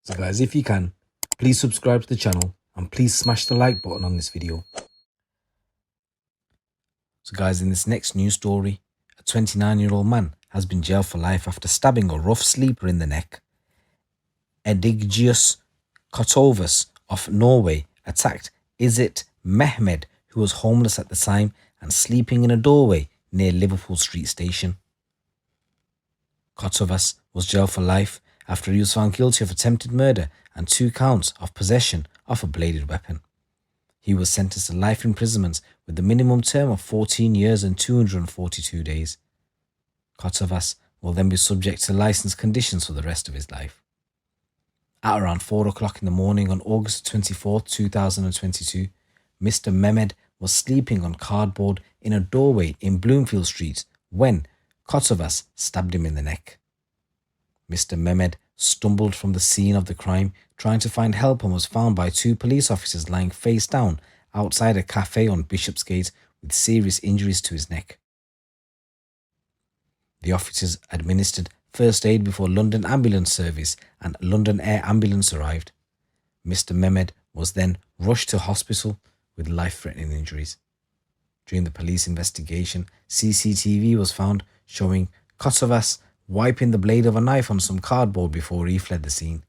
So guys, if you can, please subscribe to the channel and please smash the like button on this video. So guys, in this next news story, a 29-year-old man has been jailed for life after stabbing a rough sleeper in the neck. Egidijus Kotovas of Norway attacked Izet Mehmed, who was homeless at the time and sleeping in a doorway near Liverpool Street station. Kotovas was jailed for life after he was found guilty of attempted murder and 2 counts of possession of a bladed weapon. He was sentenced to life imprisonment with the minimum term of 14 years and 242 days. Kotovas will then be subject to license conditions for the rest of his life. At around 4 o'clock in the morning on August 24, 2022, Mr. Mehmed was sleeping on cardboard in a doorway in Bloomfield Street when Kotovas stabbed him in the neck. Mr. Mehmed stumbled from the scene of the crime, trying to find help, and was found by 2 police officers lying face down outside a cafe on Bishopsgate with serious injuries to his neck. The officers administered first aid before London Ambulance Service and London Air Ambulance arrived. Mr. Mehmed was then rushed to hospital with life-threatening injuries. During the police investigation, CCTV was found showing Kotovas wiping the blade of a knife on some cardboard before he fled the scene.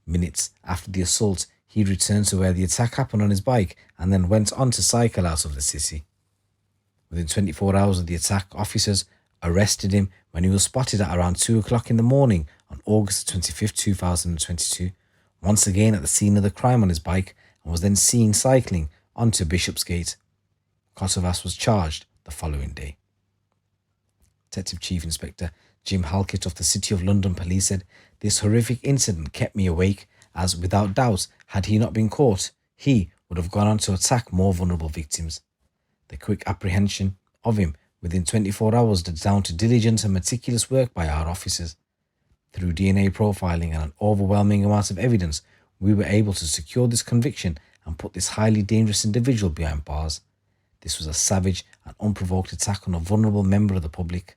Minutes after the assault, he returned to where the attack happened on his bike and then went on to cycle out of the city. Within 24 hours of the attack, officers arrested him when he was spotted at around 2 o'clock in the morning on August 25, 2022, once again at the scene of the crime on his bike, and was then seen cycling onto Bishopsgate. Kotovas was charged the following day. Detective Chief Inspector Jim Halkett of the City of London Police said, "This horrific incident kept me awake, as without doubt, had he not been caught, he would have gone on to attack more vulnerable victims. The quick apprehension of him within 24 hours is down to diligent and meticulous work by our officers. Through DNA profiling and an overwhelming amount of evidence, we were able to secure this conviction and put this highly dangerous individual behind bars. This was a savage and unprovoked attack on a vulnerable member of the public.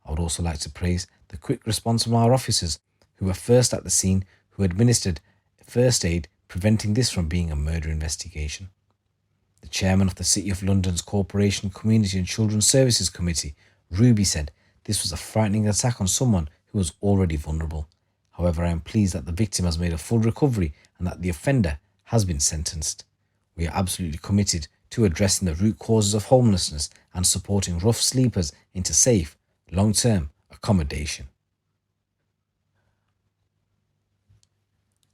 I would also like to praise the quick response from our officers, who were first at the scene, who administered first aid, preventing this from being a murder investigation." The chairman of the City of London's Corporation Community and Children's Services Committee, Ruby, said, "This was a frightening attack on someone who was already vulnerable. However, I am pleased that the victim has made a full recovery and that the offender has been sentenced. We are absolutely committed to addressing the root causes of homelessness and supporting rough sleepers into safe, long-term accommodation."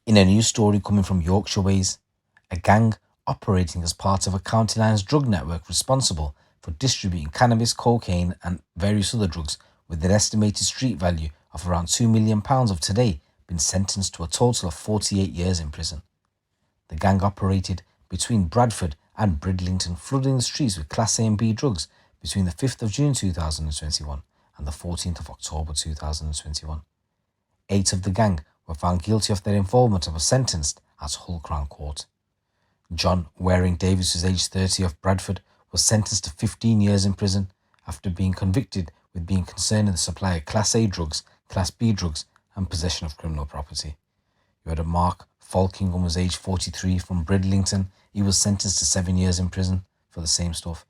In a news story coming from Yorkshire Ways, a gang operating as part of a County Lines drug network responsible for distributing cannabis, cocaine and various other drugs with an estimated street value of around £2 million have today been sentenced to a total of 48 years in prison. The gang operated between Bradford and Bridlington, flooding the streets with Class A and B drugs between the 5th of June 2021 and the 14th of October 2021. 8 of the gang were found guilty of their involvement and were sentenced at Hull Crown Court. John Waring Davis, who is aged 30, of Bradford, was sentenced to 15 years in prison after being convicted with being concerned in the supply of Class A drugs, Class B drugs and possession of criminal property. You had a Mark Falkingham, was aged 43, from Bridlington. He was sentenced to 7 years in prison for the same stuff.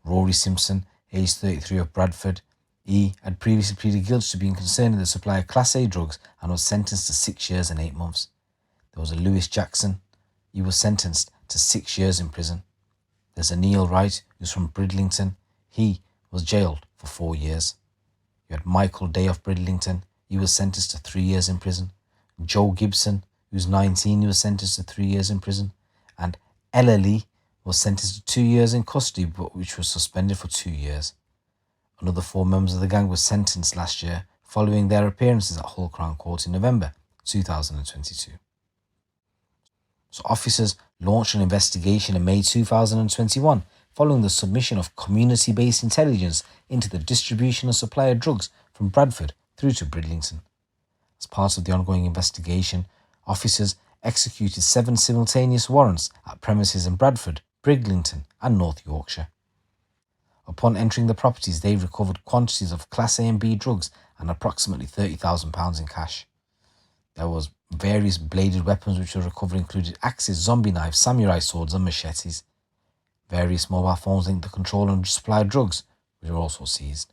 Rory Simpson, aged 33, of Bradford, he had previously pleaded guilty to being concerned in the supply of Class A drugs and was sentenced to 6 years and 8 months. There was a Lewis Jackson. He was sentenced to 6 years in prison. There's a Neil Wright, who's from Bridlington. He was jailed for 4 years. You had Michael Day of Bridlington. He was sentenced to 3 years in prison. Joe Gibson, who's 19, he was sentenced to 3 years in prison. And Ella Lee was sentenced to 2 years in custody, but which was suspended for 2 years. Another 4 members of the gang were sentenced last year following their appearances at Hull Crown Court in November 2022. So officers launched an investigation in May 2021 following the submission of community-based intelligence into the distribution and supply of drugs from Bradford through to Bridlington. As part of the ongoing investigation, officers executed 7 simultaneous warrants at premises in Bradford, Bridlington and North Yorkshire. Upon entering the properties, they recovered quantities of Class A and B drugs and approximately £30,000 in cash. There was various bladed weapons which were recovered, included axes, zombie knives, samurai swords and machetes. Various mobile phones linked to control and supply drugs, which were also seized.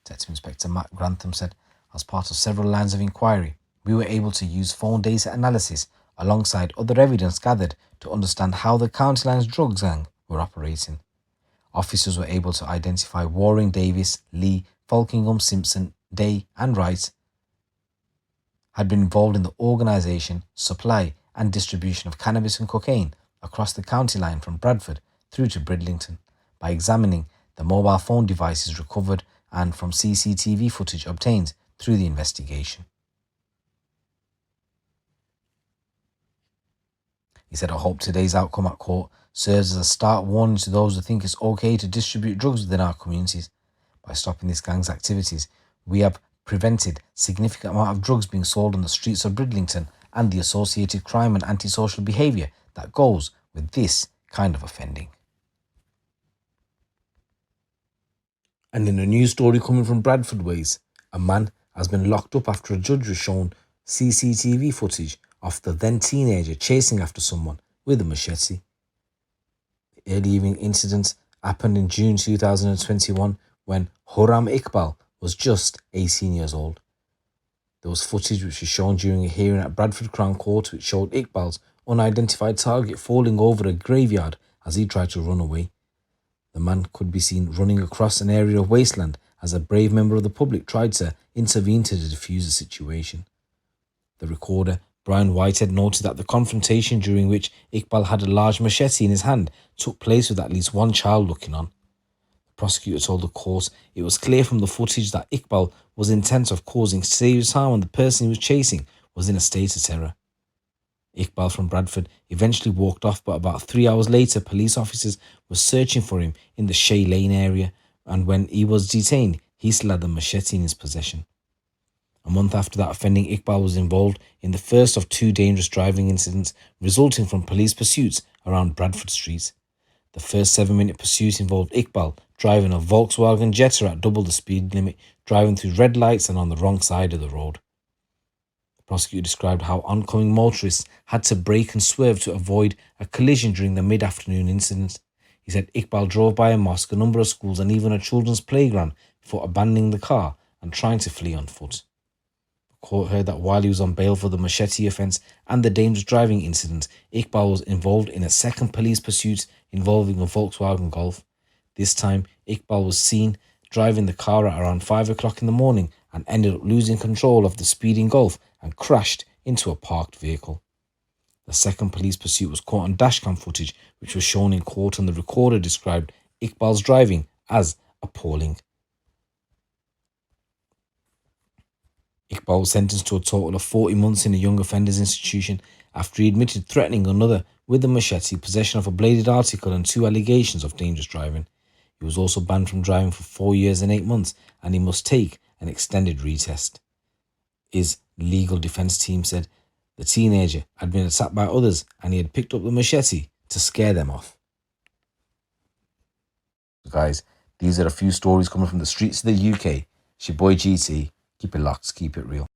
Detective Inspector Matt Grantham said, as part of several lines of inquiry, we were able to use phone data analysis alongside other evidence gathered to understand how the County Lines drugs gang were operating. Officers were able to identify Waring Davis, Lee, Falkingham, Simpson, Day and Wright had been involved in the organisation, supply and distribution of cannabis and cocaine across the county line from Bradford through to Bridlington by examining the mobile phone devices recovered and from CCTV footage obtained through the investigation. He said, I hope today's outcome at court serves as a stark warning to those who think it's okay to distribute drugs within our communities. By stopping this gang's activities, we have prevented significant amount of drugs being sold on the streets of Bridlington and the associated crime and antisocial behaviour that goes with this kind of offending. And in a news story coming from Bradford Ways, a man has been locked up after a judge was shown CCTV footage of the then teenager chasing after someone with a machete. The early evening incident happened in June 2021 when Huram Iqbal was just 18 years old. There was footage which was shown during a hearing at Bradford Crown Court which showed Iqbal's unidentified target falling over a graveyard as he tried to run away. The man could be seen running across an area of wasteland as a brave member of the public tried to intervene to defuse the situation. The recorder, Brian Whitehead, noted that the confrontation during which Iqbal had a large machete in his hand took place with at least one child looking on. The prosecutor told the court it was clear from the footage that Iqbal was intent of causing serious harm and the person he was chasing was in a state of terror. Iqbal from Bradford eventually walked off, but about 3 hours later, police officers were searching for him in the Shea Lane area, and when he was detained, he still had the machete in his possession. A month after that offending, Iqbal was involved in the first of two dangerous driving incidents resulting from police pursuits around Bradford Street. The first 7-minute pursuit involved Iqbal driving a Volkswagen Jetta at double the speed limit, driving through red lights and on the wrong side of the road. The prosecutor described how oncoming motorists had to brake and swerve to avoid a collision during the mid-afternoon incident. He said Iqbal drove by a mosque, a number of schools and even a children's playground before abandoning the car and trying to flee on foot. The court heard that while he was on bail for the machete offence and the dangerous driving incident, Iqbal was involved in a second police pursuit involving a Volkswagen Golf. This time, Iqbal was seen driving the car at around 5 o'clock in the morning and ended up losing control of the speeding Golf and crashed into a parked vehicle. The second police pursuit was caught on dashcam footage which was shown in court, and the recorder described Iqbal's driving as appalling. Iqbal was sentenced to a total of 40 months in a young offenders institution after he admitted threatening another with a machete, possession of a bladed article and 2 allegations of dangerous driving. He was also banned from driving for 4 years and 8 months, and he must take an extended retest. His legal defence team said the teenager had been attacked by others and he had picked up the machete to scare them off. Guys, these are a few stories coming from the streets of the UK. It's your boy GT. Keep it locked, keep it real.